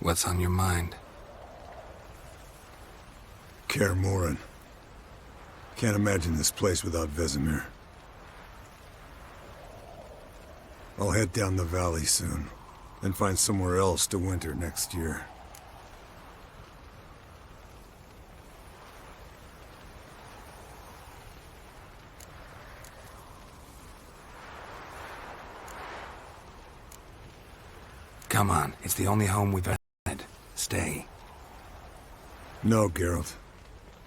What's on your mind? Kaer Morhen. Can't imagine this place without Vesemir. I'll head down the valley soon, then find somewhere else to winter next year. Come on, it's the only home we've had. Stay. No, Geralt.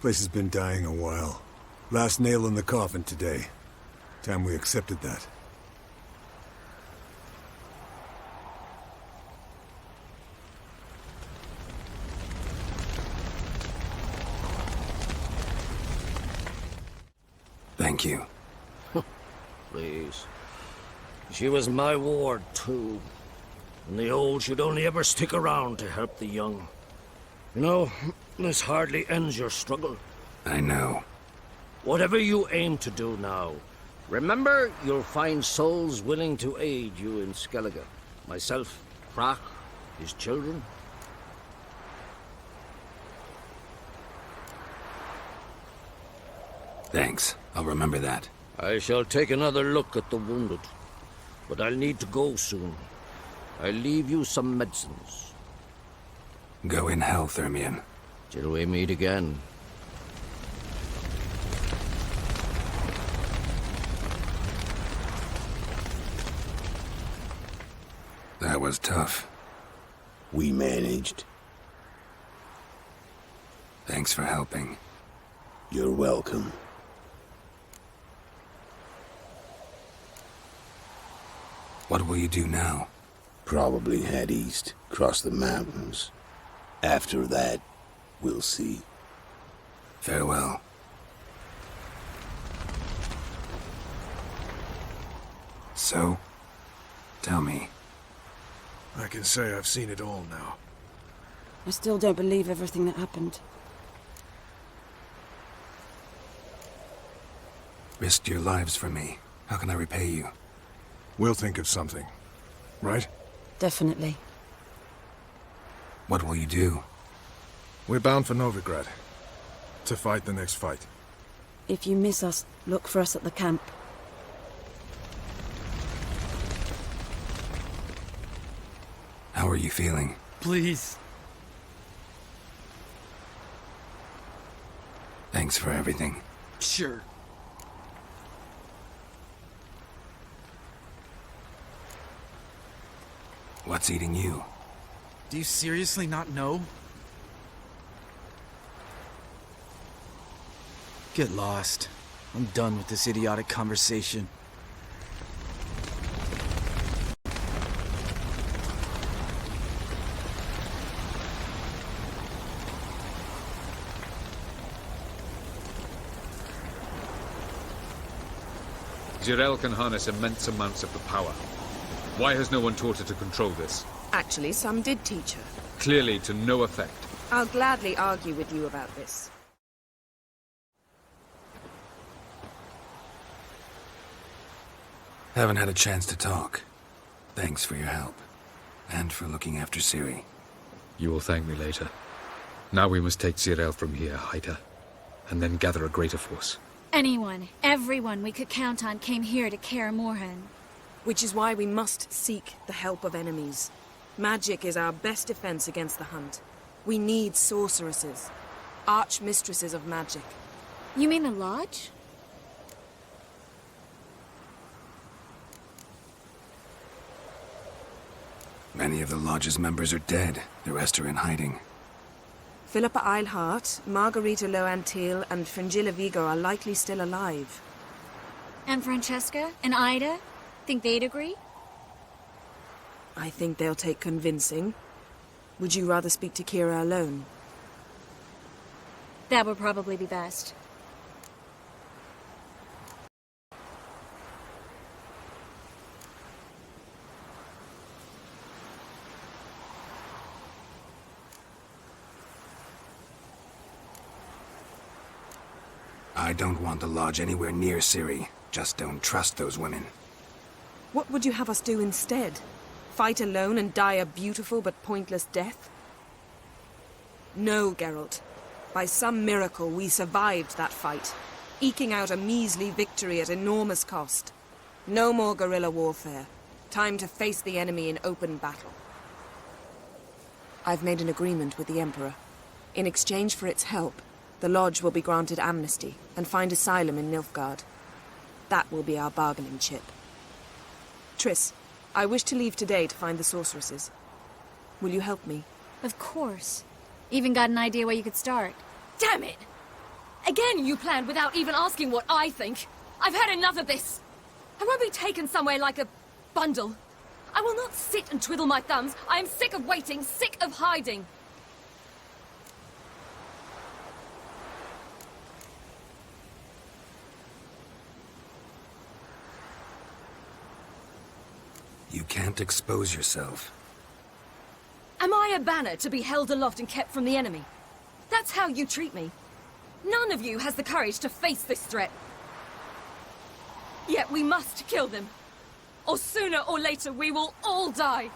Place has been dying a while. Last nail in the coffin today. Time we accepted that. Thank you. Please. She was my ward, too. And the old should only ever stick around to help the young. You know, this hardly ends your struggle. I know. Whatever you aim to do now, remember you'll find souls willing to aid you in Skellige. Myself, Crach, his children. Thanks. I'll remember that. I shall take another look at the wounded. But I'll need to go soon. I'll leave you some medicines. Go in hell, Thermian. Till we meet again. That was tough. We managed. Thanks for helping. You're welcome. What will you do now? Probably head east, cross the mountains. After that, we'll see. Farewell. So, tell me. I can say I've seen it all now. I still don't believe everything that happened. Risked your lives for me. How can I repay you? We'll think of something. Right? Definitely. What will you do? We're bound for Novigrad. To fight the next fight. If you miss us, look for us at the camp. How are you feeling? Please. Thanks for everything. Sure. What's eating you? Do you seriously not know? Get lost. I'm done with this idiotic conversation. Jirel can harness immense amounts of the power. Why has no one taught her to control this? Actually, some did teach her. Clearly to no effect. I'll gladly argue with you about this. Haven't had a chance to talk. Thanks for your help. And for looking after Ciri. You will thank me later. Now we must take Jirel from here, hide her, and then gather a greater force. Anyone, everyone we could count on came here to Kaer Morhen. Which is why we must seek the help of enemies. Magic is our best defense against the hunt. We need sorceresses. Archmistresses of magic. You mean the Lodge? Many of the Lodge's members are dead. The rest are in hiding. Philippa Eilhart, Margarita Loantil, and Fringilla Vigo are likely still alive. And Francesca? And Ida? Think they'd agree? I think they'll take convincing. Would you rather speak to Kira alone? That would probably be best. I don't want the Lodge anywhere near Ciri. Just don't trust those women. What would you have us do instead? Fight alone and die a beautiful but pointless death? No, Geralt. By some miracle, we survived that fight, eking out a measly victory at enormous cost. No more guerrilla warfare. Time to face the enemy in open battle. I've made an agreement with the Emperor. In exchange for its help, the Lodge will be granted amnesty and find asylum in Nilfgaard. That will be our bargaining chip. Triss, I wish to leave today to find the sorceresses. Will you help me? Of course. Even got an idea where you could start. Damn it! Again you planned without even asking what I think. I've had enough of this. I won't be taken somewhere like a bundle. I will not sit and twiddle my thumbs. I am sick of waiting, sick of hiding. You can't expose yourself. Am I a banner to be held aloft and kept from the enemy? That's how you treat me. None of you has the courage to face this threat. Yet we must kill them. Or sooner or later we will all die.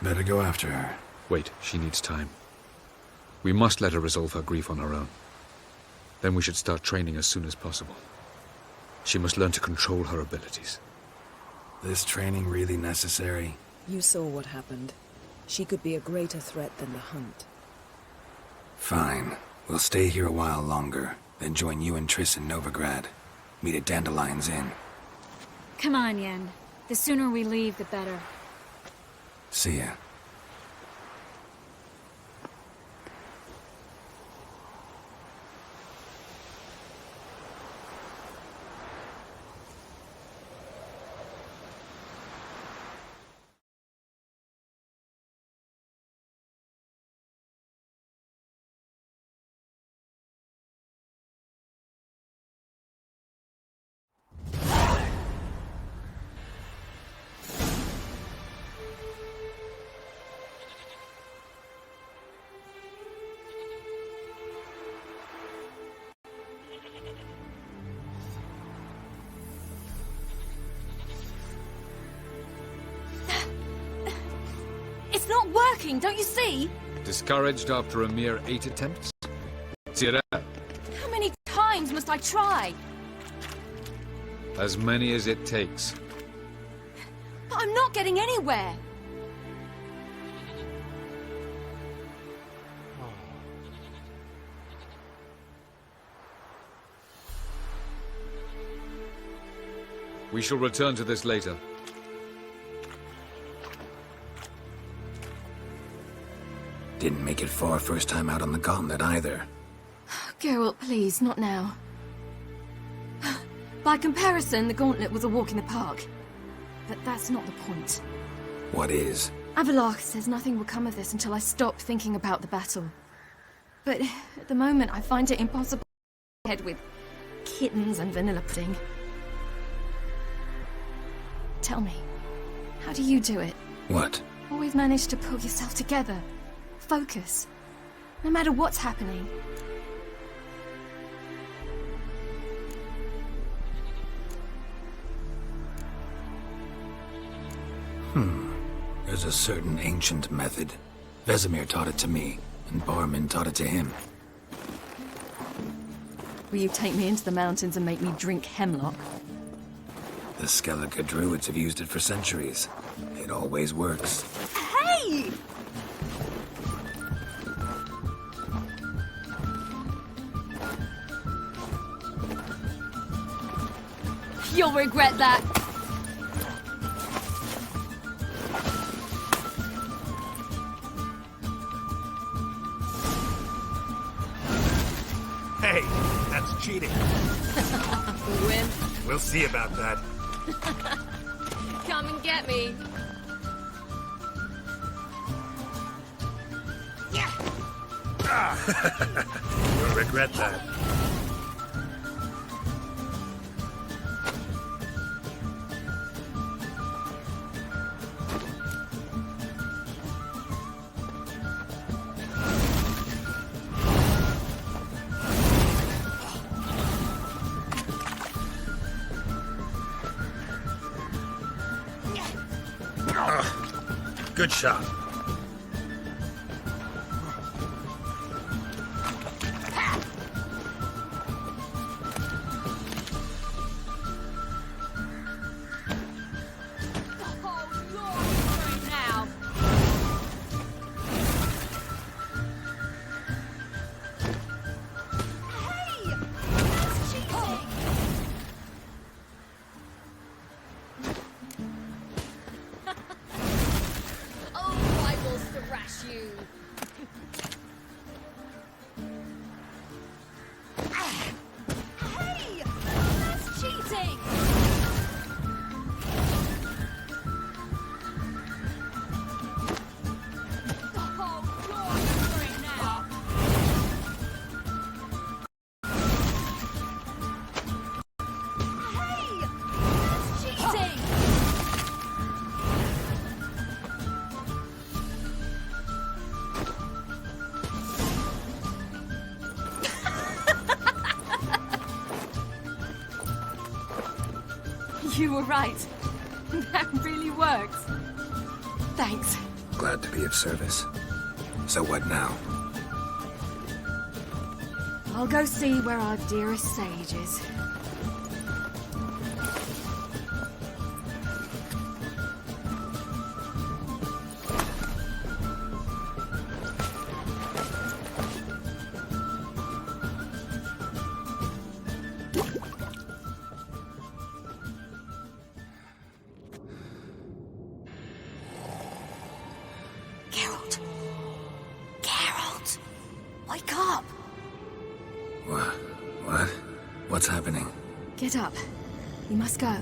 Better go after her. Wait, she needs time. We must let her resolve her grief on her own. Then we should start training as soon as possible. She must learn to control her abilities. This training really necessary? You saw what happened. She could be a greater threat than the Hunt. Fine. We'll stay here a while longer, then join you and Triss in Novigrad. Meet at Dandelion's Inn. Come on, Yen. The sooner we leave, the better. See ya. It's not working, don't you see? Discouraged after a mere 8 attempts? Cyril, How many times must I try? as many as it takes. But I'm not getting anywhere. We shall return to this later. Didn't make it far first time out on the gauntlet either. Geralt, please, not now. By comparison, the gauntlet was a walk in the park. But that's not the point. What is? Avalach says nothing will come of this until I stop thinking about the battle. But at the moment, I find it impossible to head with kittens and vanilla pudding. Tell me, how do you do it? What? Always manage to pull yourself together. Focus. No matter what's happening. There's a certain ancient method. Vesemir taught it to me, and Barman taught it to him. Will you take me into the mountains and make me drink hemlock? The Skellige druids have used it for centuries. It always works. Hey! You'll regret that. Hey, that's cheating. Wimp, We'll see about that. come and get me. You'll regret that. Good shot. You were right. That really worked. Thanks. Glad to be of service. So what now? I'll go see where our dearest sage is. Geralt. Geralt! Wake up! What? What's happening? Get up. We must go.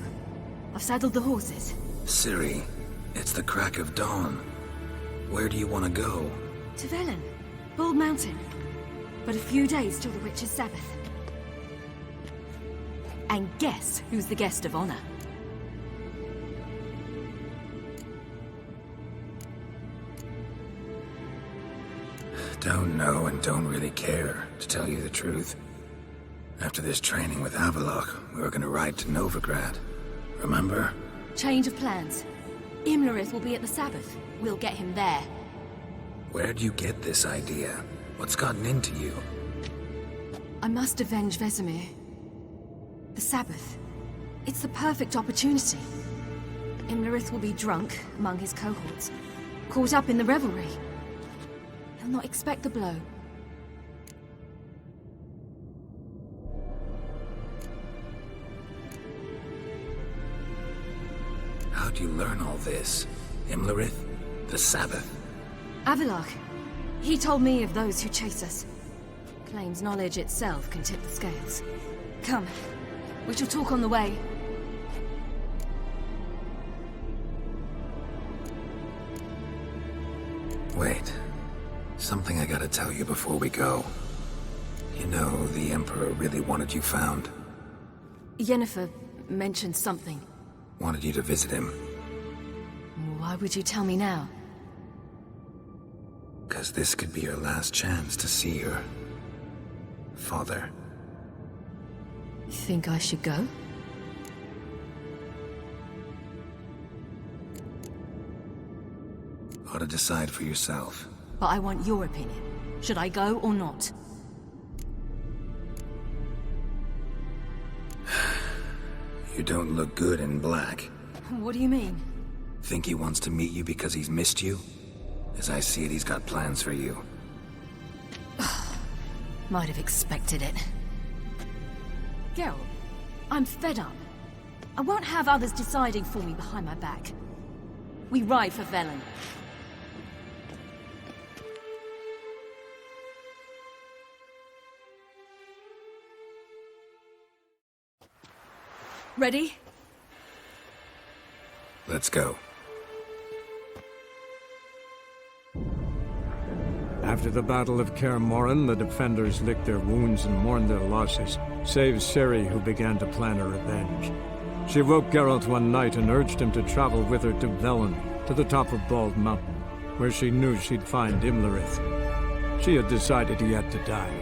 I've saddled the horses. Ciri, it's the crack of dawn. Where do you want to go? To Velen. Bald Mountain. But a few days till the Witch's Sabbath. And guess who's the guest of honor? Don't know and don't really care, to tell you the truth. After this training with Avalok, we were gonna ride to Novigrad. Remember? Change of plans. Imlerith will be at the Sabbath. We'll get him there. Where'd you get this idea? What's gotten into you? I must avenge Vesemir. The Sabbath. It's the perfect opportunity. Imlerith will be drunk among his cohorts, caught up in the revelry. He'll not expect the blow. How'd you learn all this? Imlerith? The Sabbath? Avalok. He told me of those who chase us. Claims knowledge itself can tip the scales. Come. We shall talk on the way. Wait. Something I gotta tell you before we go. You know, the Emperor really wanted you found. Yennefer mentioned something. Wanted you to visit him. Why would you tell me now? 'Cause this could be your last chance to see your father. You think I should go? Ought to decide for yourself. But I want your opinion. Should I go or not? You don't look good in black. What do you mean? Think he wants to meet you because he's missed you? As I see it, he's got plans for you. Might have expected it. Geralt, I'm fed up. I won't have others deciding for me behind my back. We ride for Velen. Ready? Let's go. After the Battle of Kaer Morhen, the defenders licked their wounds and mourned their losses, save Ciri, who began to plan her revenge. She woke Geralt one night and urged him to travel with her to Velen, to the top of Bald Mountain, where she knew she'd find Imlerith. She had decided he had to die.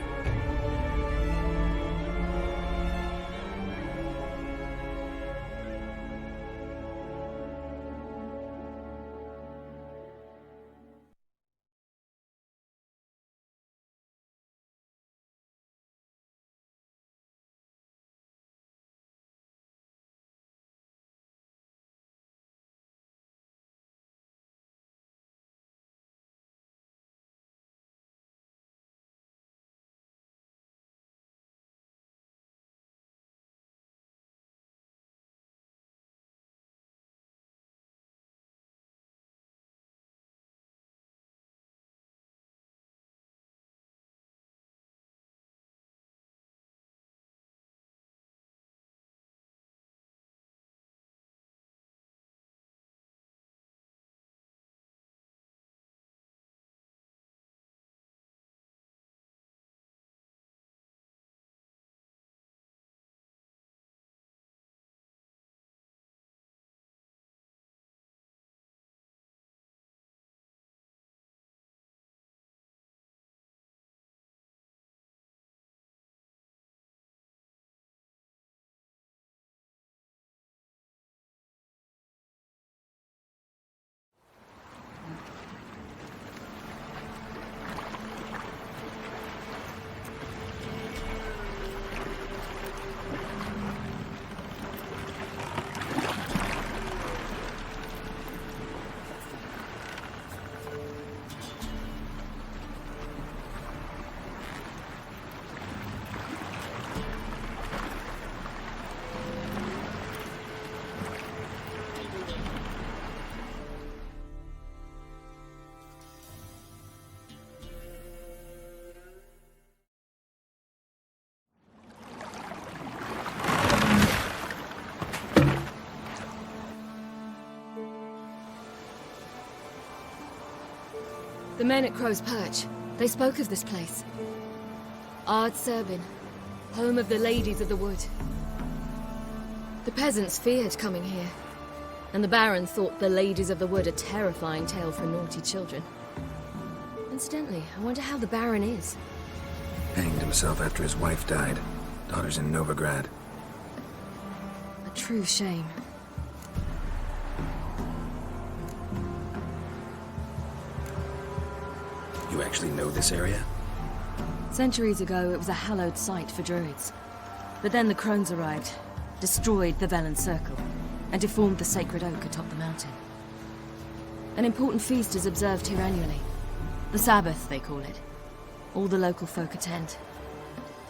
The men at Crow's Perch, they spoke of this place. Ard Serbin, home of the Ladies of the Wood. The peasants feared coming here, and the Baron thought the Ladies of the Wood a terrifying tale for naughty children. Incidentally, I wonder how the Baron is. Hanged himself after his wife died. Daughter's in Novigrad. A true shame. You actually know this area? Centuries ago, it was a hallowed site for druids. But then the crones arrived, destroyed the Velen Circle, and deformed the sacred oak atop the mountain. An important feast is observed here annually. The Sabbath, they call it. All the local folk attend.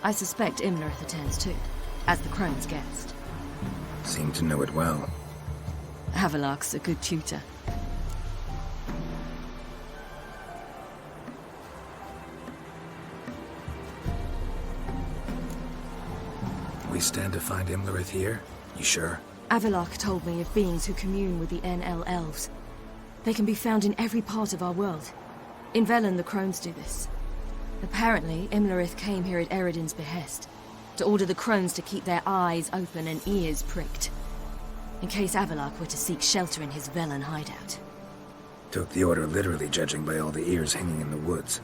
I suspect Imlerith attends too, as the crone's guest. Seem to know it well. Havelark's a good tutor. We stand to find Imlerith here? You sure? Avilark told me of beings who commune with the NL elves. They can be found in every part of our world. In Velen, the crones do this. Apparently, Imlerith came here at Eredin's behest, to order the crones to keep their eyes open and ears pricked, in case Avilark were to seek shelter in his Velen hideout. Took the order literally, judging by all the ears hanging in the woods.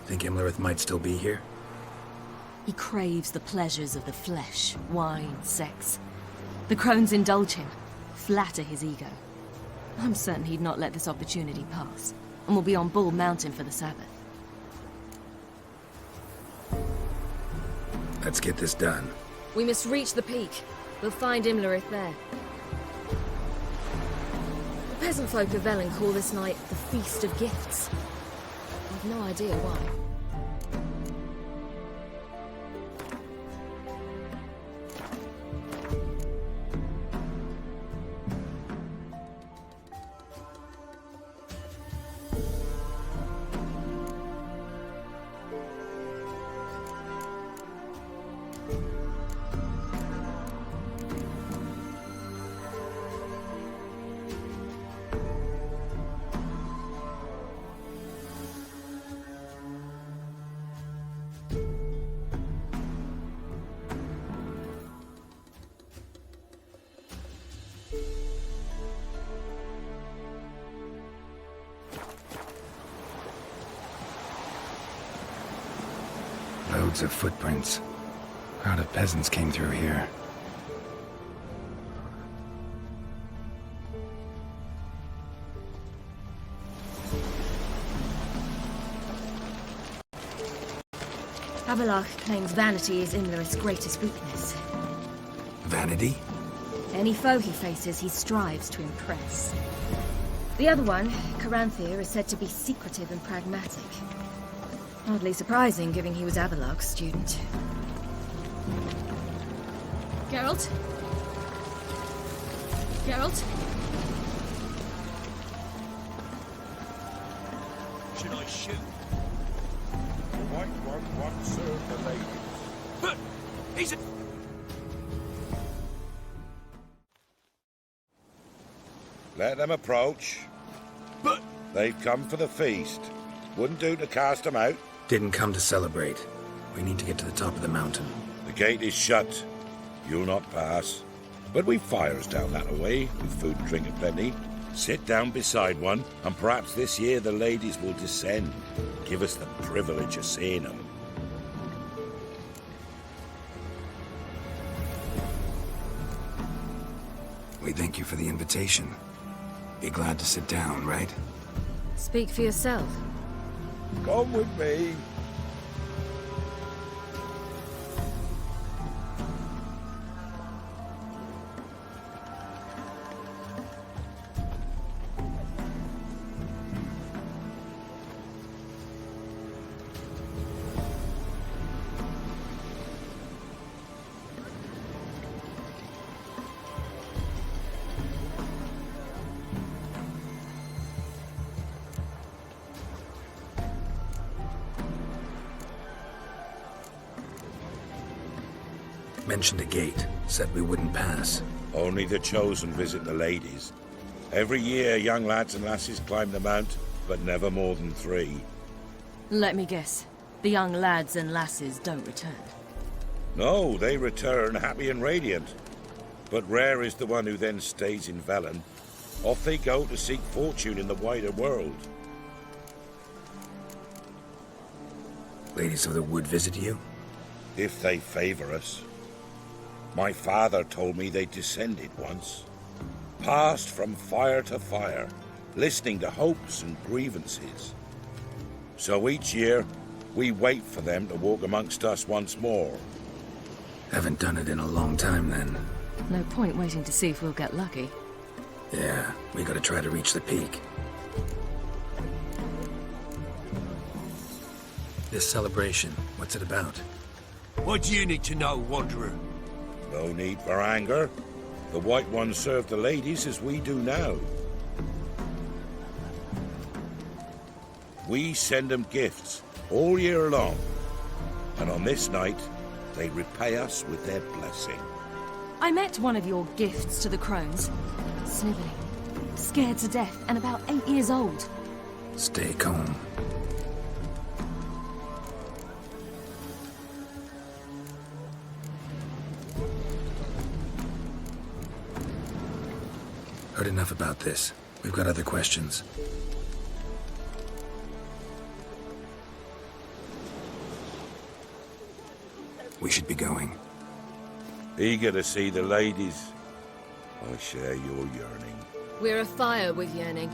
Think Imlerith might still be here? He craves the pleasures of the flesh, wine, sex. The crones indulge him, flatter his ego. I'm certain he'd not let this opportunity pass, and will be on Bull Mountain for the Sabbath. Let's get this done. We must reach the peak. We'll find Imlerith there. The peasant folk of Velen call this night the Feast of Gifts. I've no idea why. Loads of footprints. Crowd of peasants came through here. Avilark claims vanity is Imlerith's greatest weakness. Vanity? Any foe he faces, he strives to impress. The other one, Caranthir, is said to be secretive and pragmatic. Hardly surprising, given he was Avilark's student. Geralt? Geralt? Should I shoot? The white one won't serve the lady. But he's a... Let them approach. But... They've come for the feast. Wouldn't do to cast them out. Didn't come to celebrate. We need to get to the top of the mountain. The gate is shut. You'll not pass. But we've fires down that way, with food and drink aplenty. Sit down beside one, and perhaps this year the ladies will descend. Give us the privilege of seeing them. We thank you for the invitation. Be glad to sit down, right? Speak for yourself. Come with me. Mentioned a gate. Said we wouldn't pass. Only the chosen visit the ladies. Every year, young lads and lasses climb the mount, but never more than 3. Let me guess. The young lads and lasses don't return. No, they return happy and radiant. But rare is the one who then stays in Velen. Off they go to seek fortune in the wider world. Ladies of the Wood visit you? If they favor us. My father told me they descended once. Passed from fire to fire, listening to hopes and grievances. So each year, we wait for them to walk amongst us once more. Haven't done it in a long time, then. No point waiting to see if we'll get lucky. Yeah, we gotta try to reach the peak. This celebration, what's it about? What do you need to know, Wanderer? No need for anger. The White Ones serve the ladies as we do now. We send them gifts all year long. And on this night, they repay us with their blessing. I met one of your gifts to the crones. Snivelling, scared to death, and about 8 years old. Stay calm. Heard enough about this. We've got other questions. We should be going. Eager to see the ladies. I share your yearning. We're afire with yearning.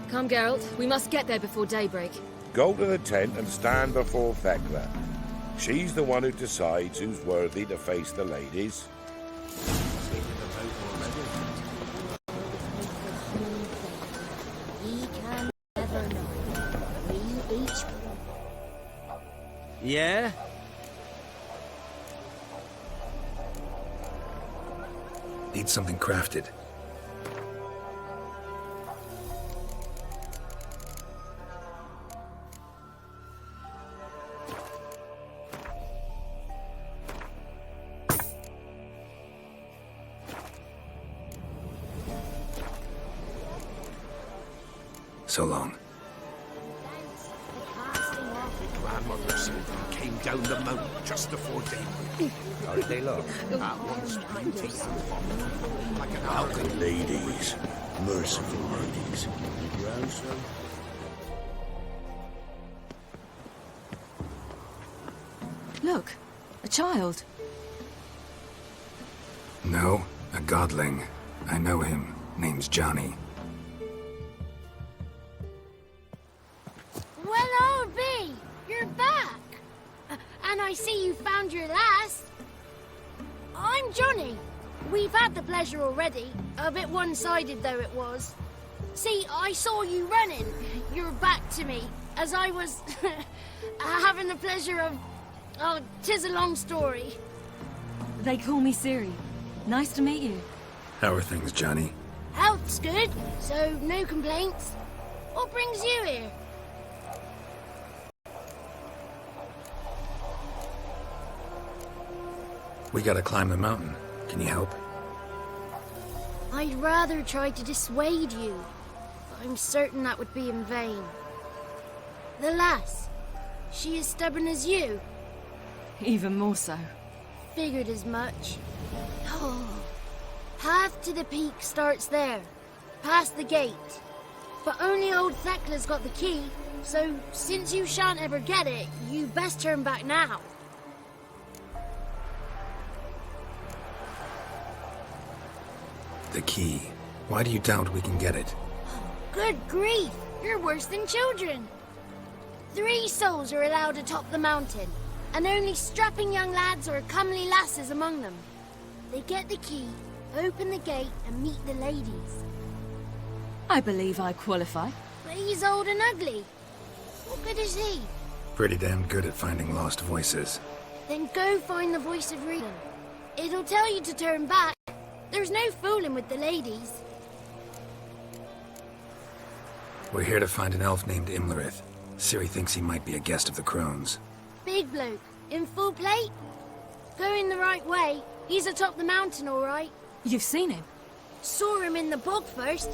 Come, Geralt. We must get there before daybreak. Go to the tent and stand before Thekla. She's the one who decides who's worthy to face the ladies. Yeah? Need something crafted. So long. Grandmother said they came down the mountain just before daybreak. How did they look? Welcome, ladies. Merciful ladies. Grandson? Look, a child. No, a godling. I know him. Name's Johnny. Well, I'll be. You're back. And I see you found your lass. I'm Johnny. We've had the pleasure already. A bit one-sided, though it was. See, I saw you running. Your back to me, as I was having the pleasure of... Oh, 'tis a long story. They call me Ciri. Nice to meet you. How are things, Johnny? Health's good, so no complaints. What brings you here? We gotta climb the mountain. Can you help? I'd rather try to dissuade you, but I'm certain that would be in vain. The lass, she as stubborn as you? Even more so. Figured as much. Oh. Path to the peak starts there, past the gate. But only old Thekla's got the key, so since you shan't ever get it, you best turn back now. The key. Why do you doubt we can get it? Good grief, you're worse than children. 3 souls are allowed atop the mountain, and only strapping young lads or comely lasses among them. They get the key, open the gate, and meet the ladies. I believe I qualify. But he's old and ugly. What good is he? Pretty damn good at finding lost voices. Then go find the voice of reason. It'll tell you to turn back. There's no fooling with the ladies. We're here to find an elf named Imlerith. Ciri thinks he might be a guest of the crones. Big bloke, in full plate? Going the right way. He's atop the mountain, all right. You've seen him? Saw him in the bog first.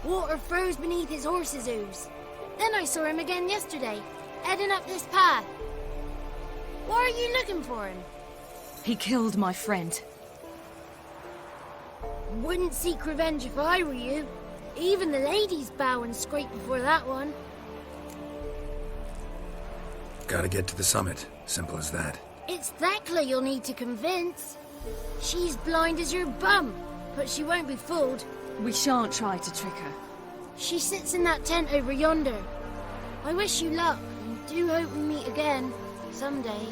Water froze beneath his horse's hooves. Then I saw him again yesterday, heading up this path. Why are you looking for him? He killed my friend. Wouldn't seek revenge if I were you. Even the ladies bow and scrape before that one. Gotta get to the summit. Simple as that. It's Thekla you'll need to convince. She's blind as your bum, but she won't be fooled. We shan't try to trick her. She sits in that tent over yonder. I wish you luck, and do hope we meet again, someday.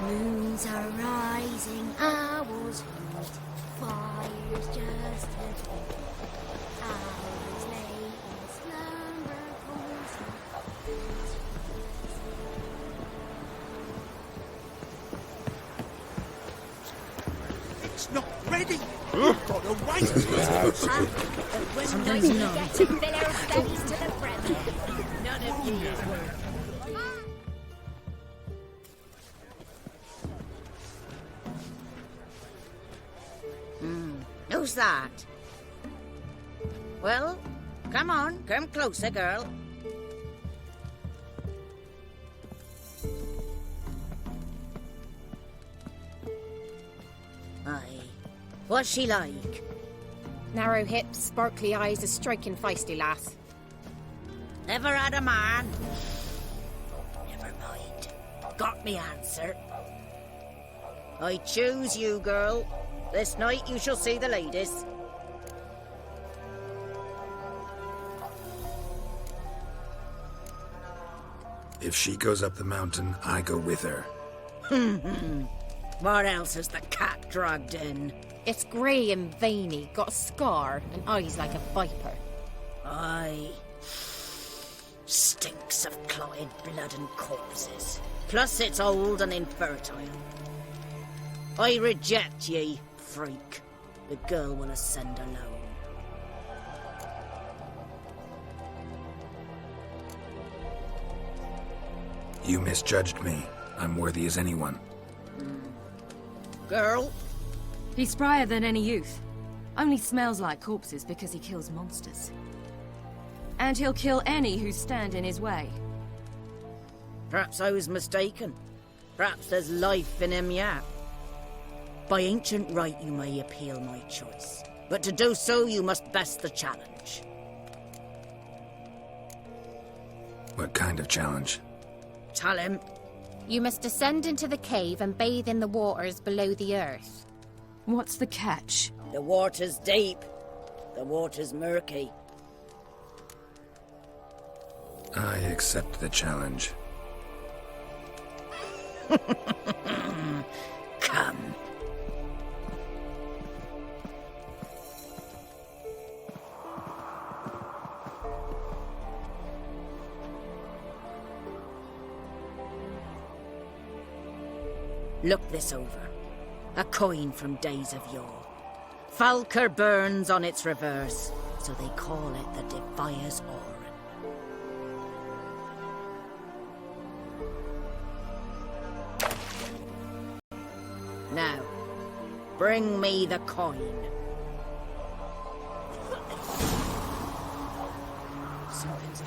Moons are rising, owls hoot, fires just lit. Owls lay in slumber It's not ready! You've got to wait! Sometimes you get to fill our bellies to the brim. None of you work. Who's that? Well, come on, come closer, girl. Aye. What's she like? Narrow hips, sparkly eyes, a striking feisty lass. Never had a man? Never mind. Got me answer. I choose you, girl. This night you shall see the ladies. If she goes up the mountain, I go with her. What else has the cat dragged in? It's grey and veiny, got a scar, and eyes like a viper. Aye. Stinks of clotted blood and corpses. Plus it's old and infertile. I reject ye, freak. The girl will ascend alone. You misjudged me. I'm worthy as anyone. Girl? He's sprier than any youth. Only smells like corpses because he kills monsters. And he'll kill any who stand in his way. Perhaps I was mistaken. Perhaps there's life in him yet. By ancient right you may appeal my choice. But to do so you must best the challenge. What kind of challenge? Tell him. You must descend into the cave and bathe in the waters below the earth. What's the catch? The water's deep. The water's murky. I accept the challenge. Come. Look this over. A coin from days of yore. Falker burns on its reverse, so they call it the Defier's Oran. Now, bring me the coin. Something's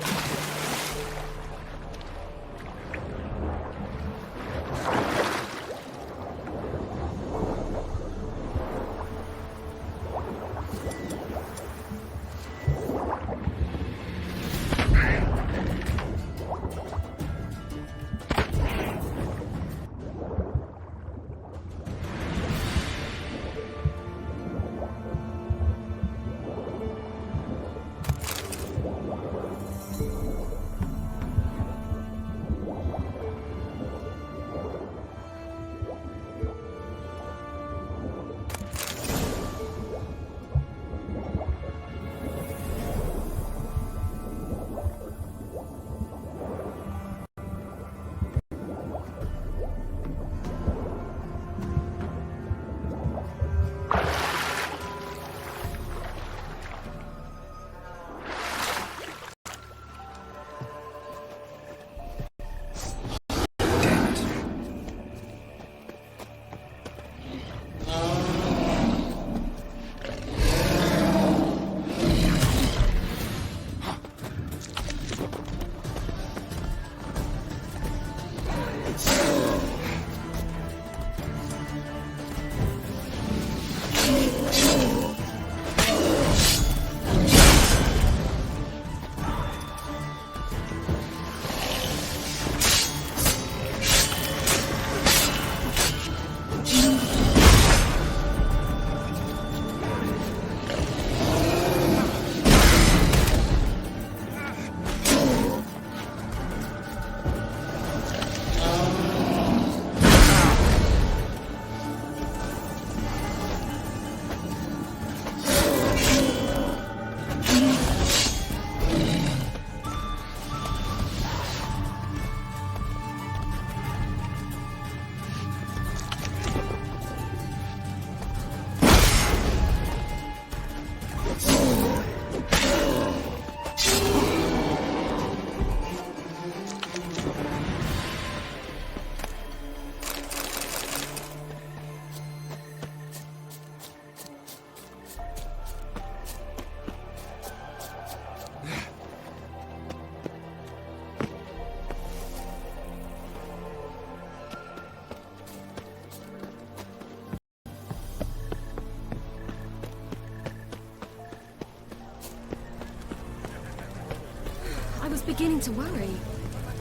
beginning to worry.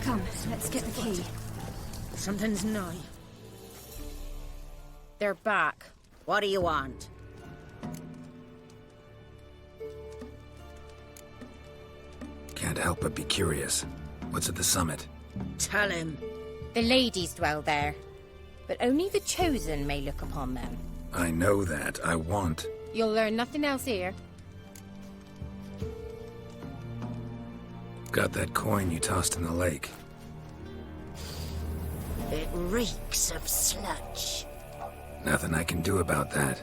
Come, let's get the key. Something's nigh. They're back. What do you want? Can't help but be curious. What's at the summit? Tell him. The ladies dwell there, but only the chosen may look upon them. I know that. I want. You'll learn nothing else here. Got that coin you tossed in the lake. It reeks of sludge. Nothing I can do about that.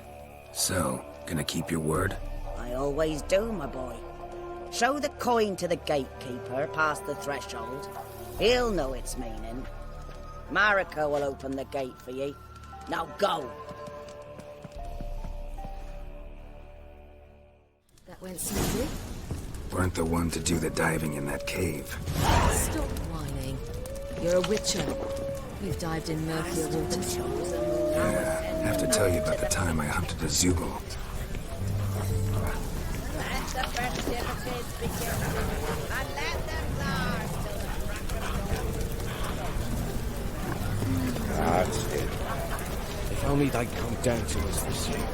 So, gonna keep your word? I always do, my boy. Show the coin to the gatekeeper past the threshold. He'll know its meaning. Marika will open the gate for ye. Now go! That went smoothly. Weren't the one to do the diving in that cave. Stop whining. You're a witcher. You've dived in murkier waters. Yeah, have to tell you about the time I hunted a Zoogle. That's it. If only they'd come down to us this year.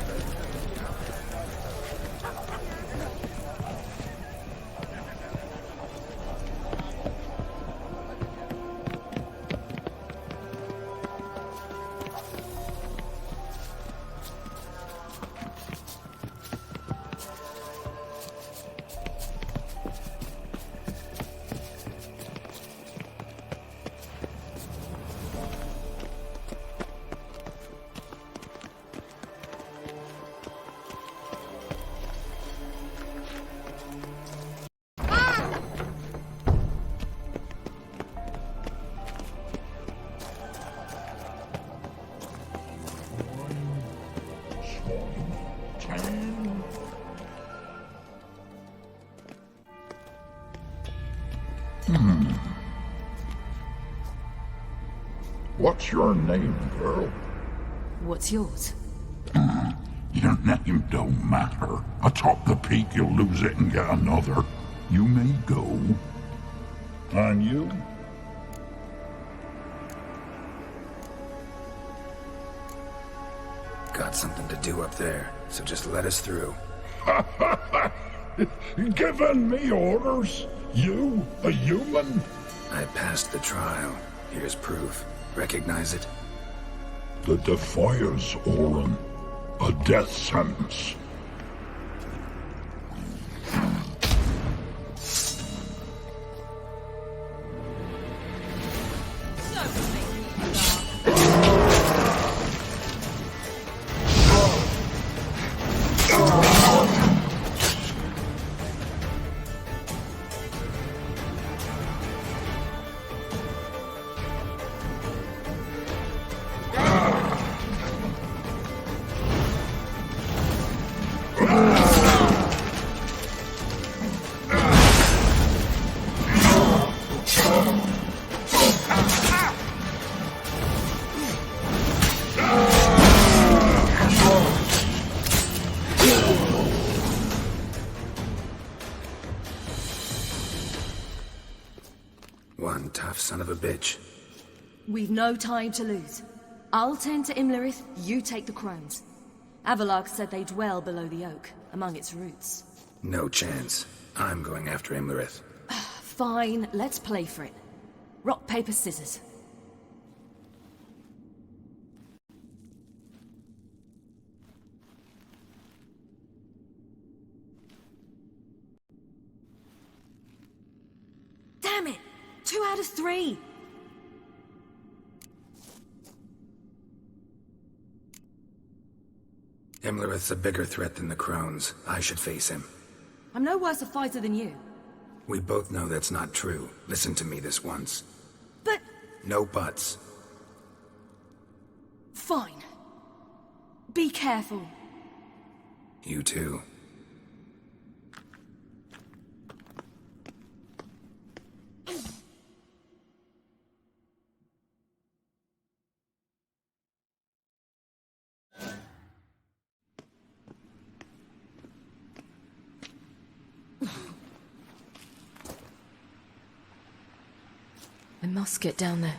What's your name, girl? What's yours? Your name don't matter. Atop the peak, you'll lose it and get another. You may go. And you? Got something to do up there, so just let us through. Giving me orders? You, a human? I passed the trial. Here's proof. Recognize it? The Defiers, Orin. A death sentence. One tough son of a bitch. We've no time to lose. I'll tend to Imlerith, you take the crones. Avalok said they dwell below the oak, among its roots. No chance. I'm going after Imlerith. Fine, let's play for it. Rock, paper, scissors. Damn it! 2 out of 3! Imlerith's a bigger threat than the crones. I should face him. I'm no worse a fighter than you. We both know that's not true. Listen to me this once. But... No buts. Fine. Be careful. You too. must get down there.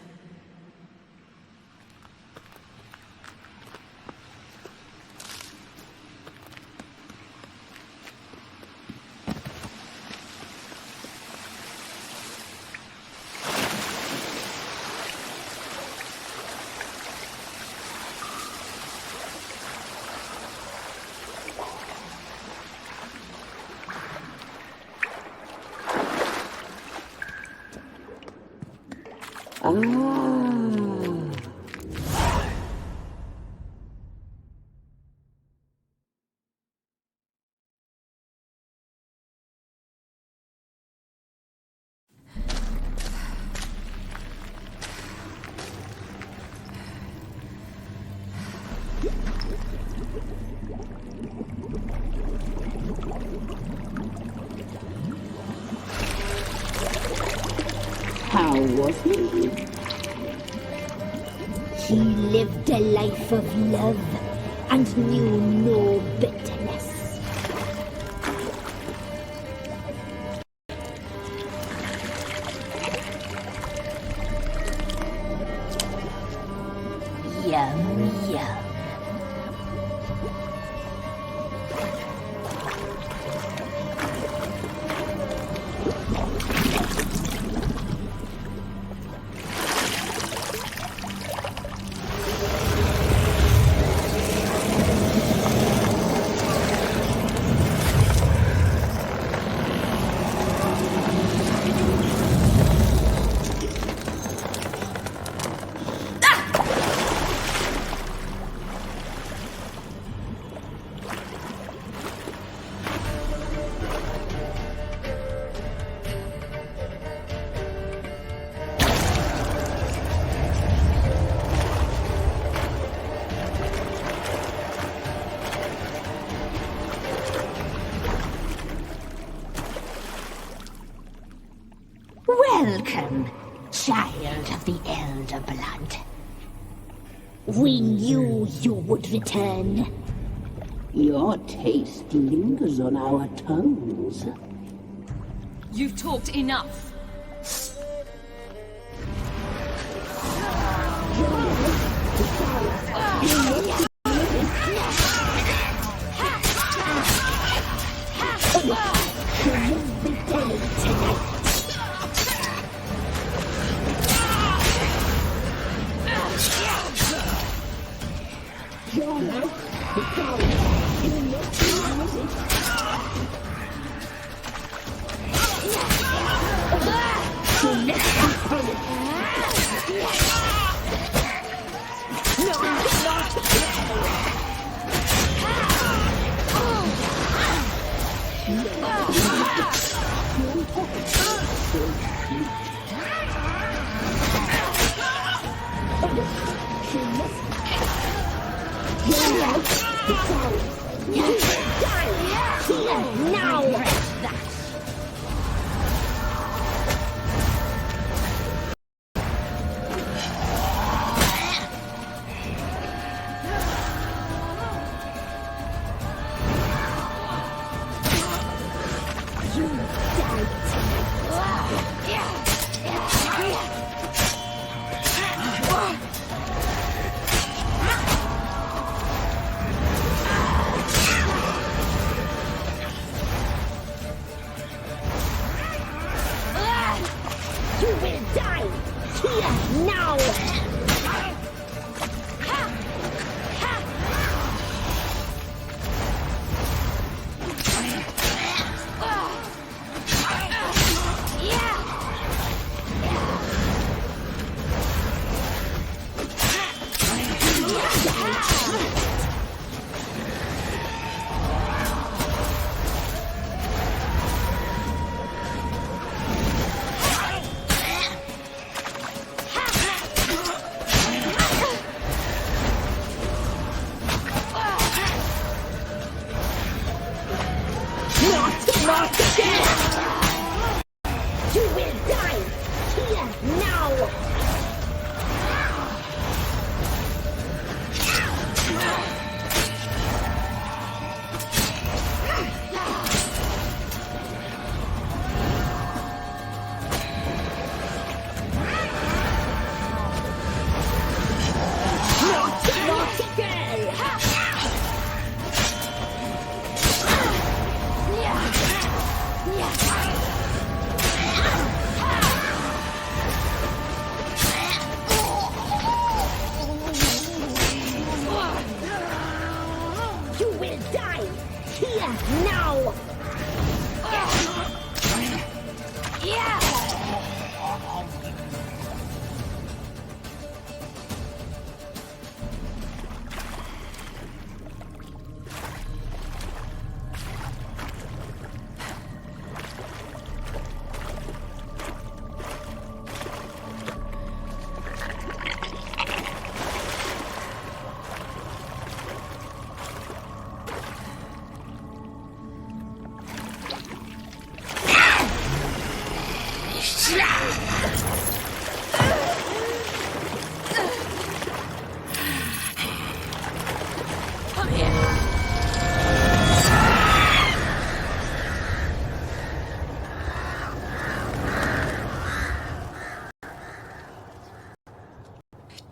How was he? He lived a life of love and knew no bitterness. Yum, yum. Welcome, child of the Elder Blood. We knew you would return. Your taste lingers on our tongues. You've talked enough. Now!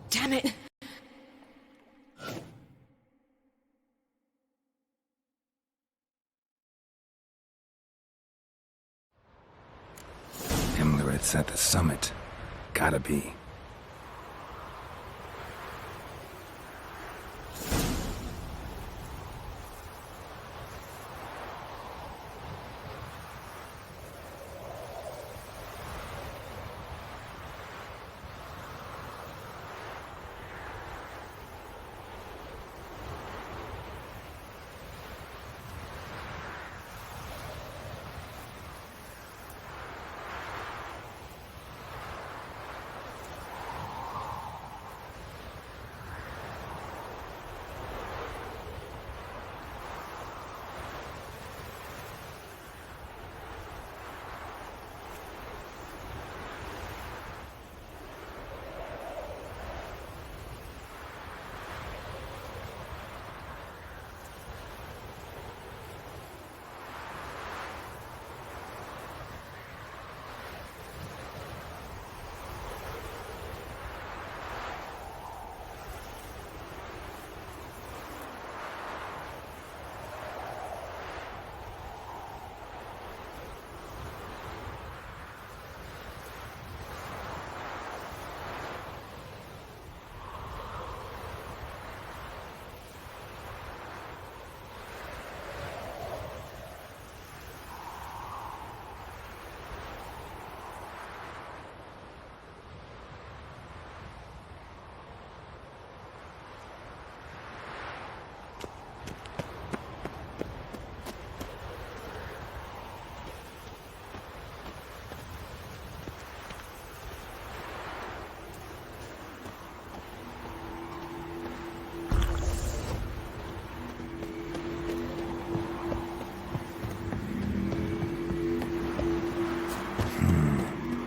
Damn it! Himmler, it's at the summit. Gotta be.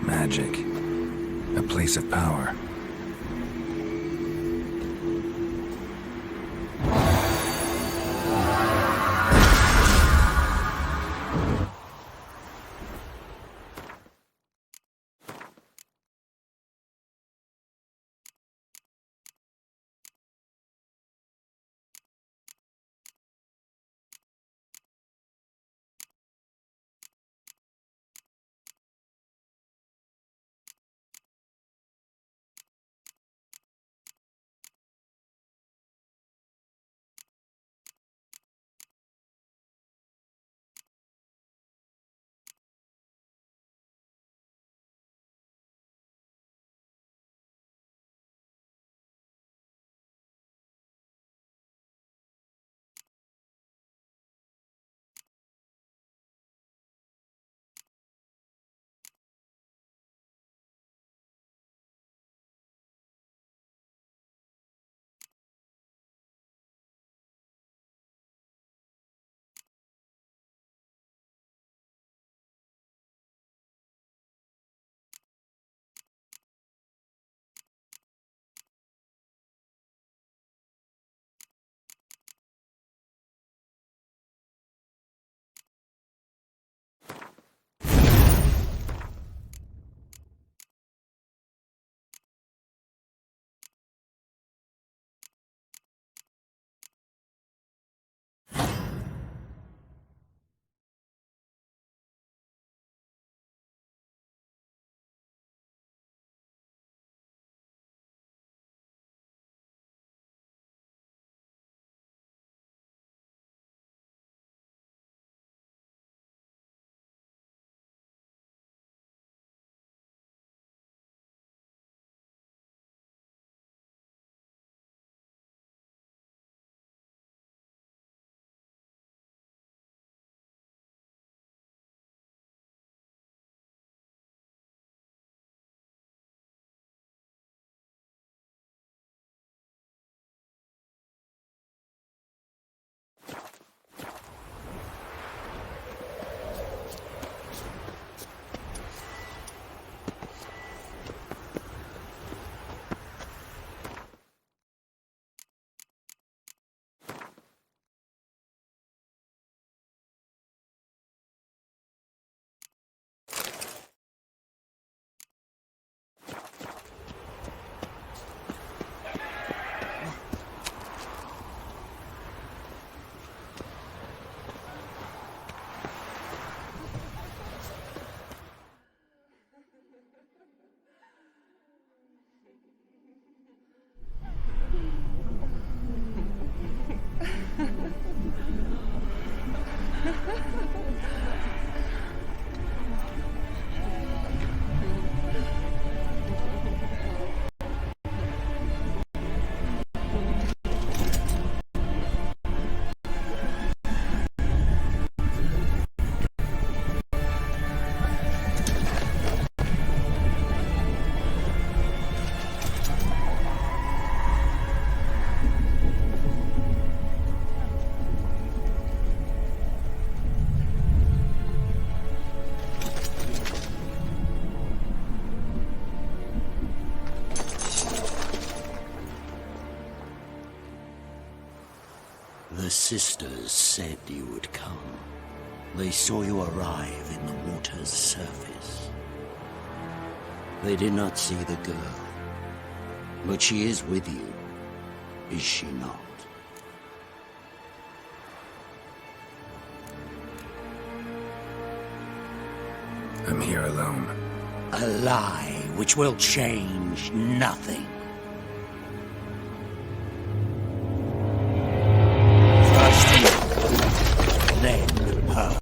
Magic. A place of power. The sisters said you would come. They saw you arrive in the water's surface. They did not see the girl. But she is with you, is she not? I'm here alone. A lie which will change nothing. First you, then her.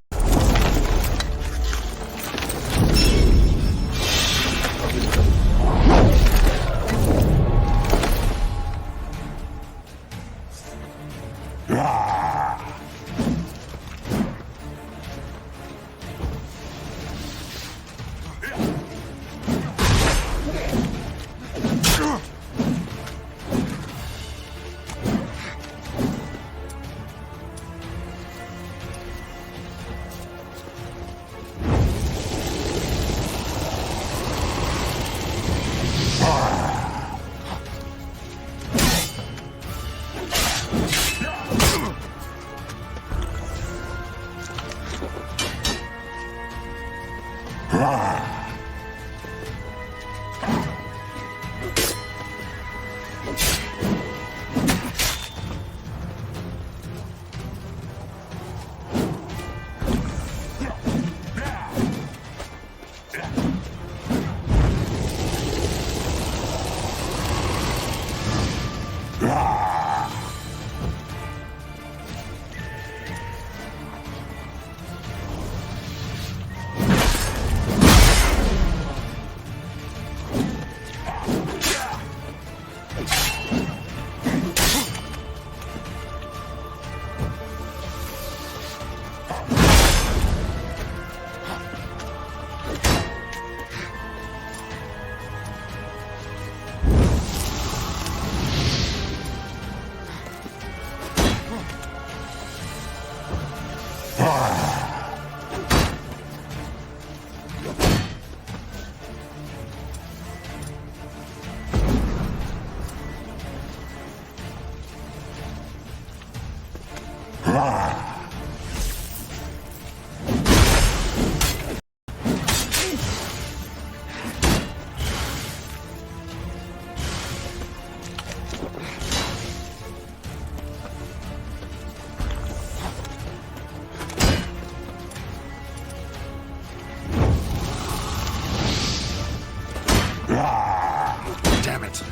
Damn it.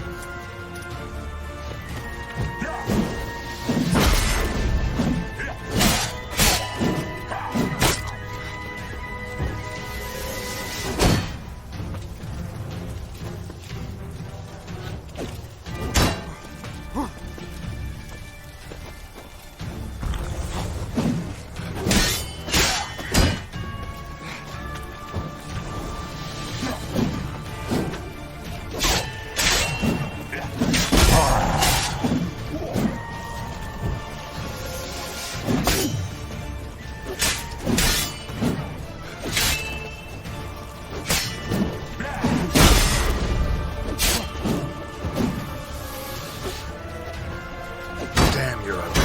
Damn, you're ugly.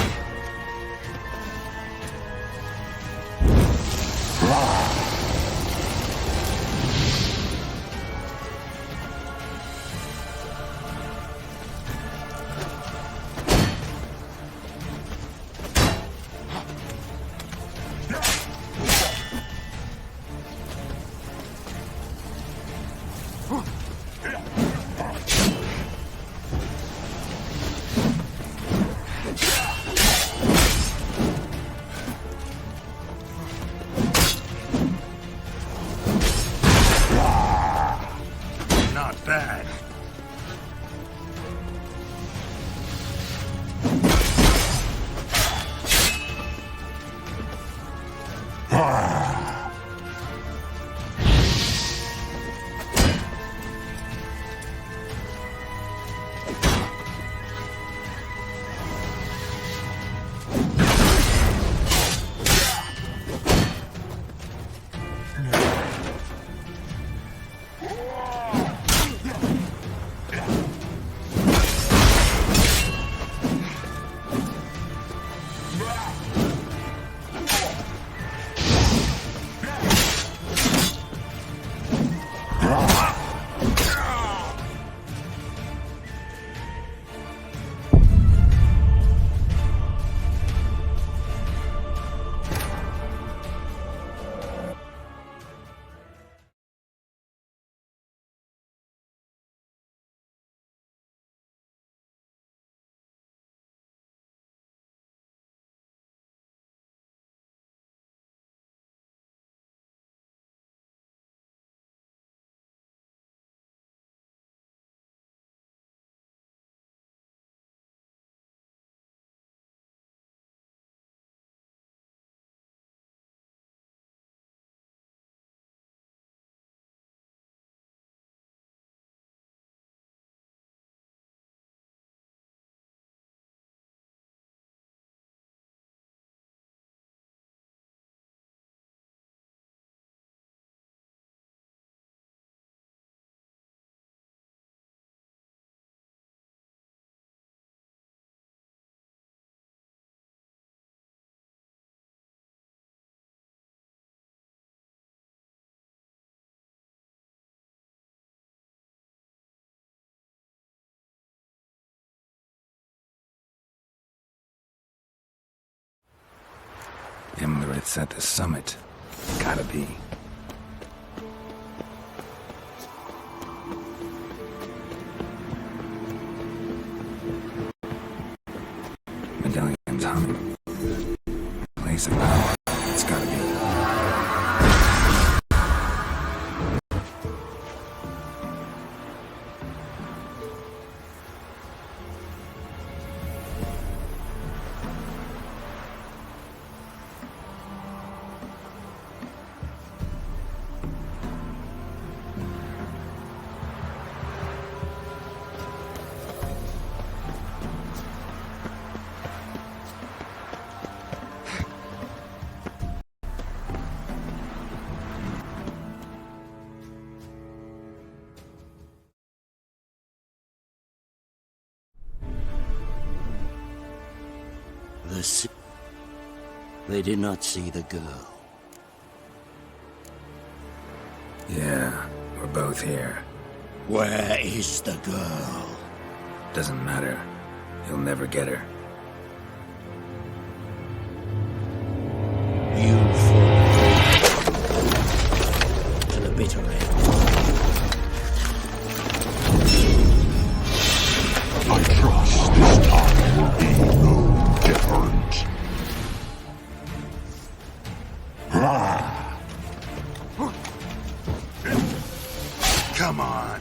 Imlerith's at the summit. Gotta be. Medallion's humming. Place of power. It's gotta be. They did not see the girl. Yeah, we're both here. Where is the girl? Doesn't matter. You'll never get her. You fall to the bitter end. I trust this time will be no different. Come on.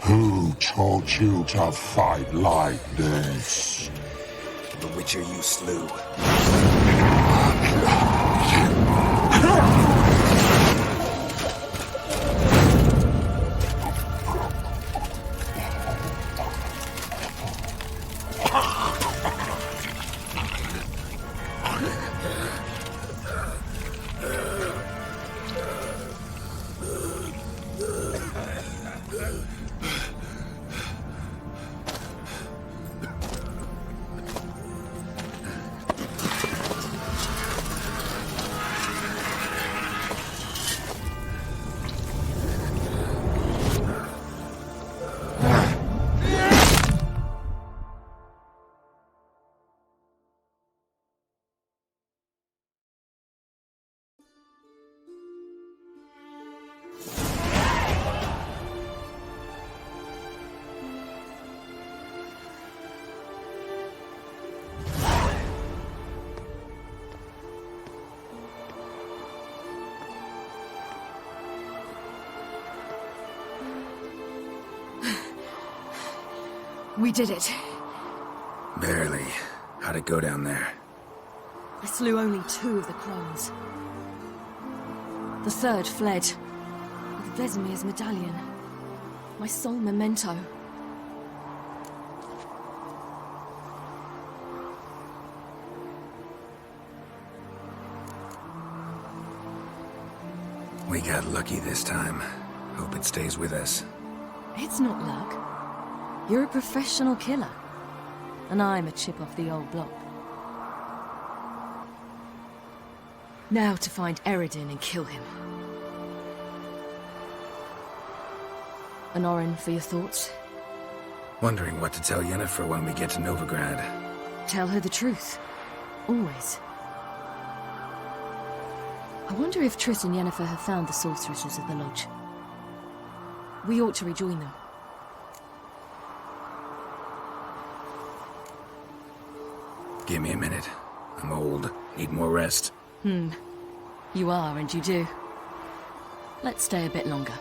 Who taught you to fight like this? The Witcher you slew. We did it. Barely. How'd it go down there? I slew only 2 of the crones. The 3rd fled, with Vesemir's medallion. My sole memento. We got lucky this time. Hope it stays with us. It's not luck. You're a professional killer. And I'm a chip off the old block. Now to find Eredin and kill him. Anorin, for your thoughts? Wondering what to tell Yennefer when we get to Novigrad. Tell her the truth. Always. I wonder if Triss and Yennefer have found the sorceresses of the Lodge. We ought to rejoin them. Give me a minute. I'm old. Need more rest. You are, and you do. Let's stay a bit longer.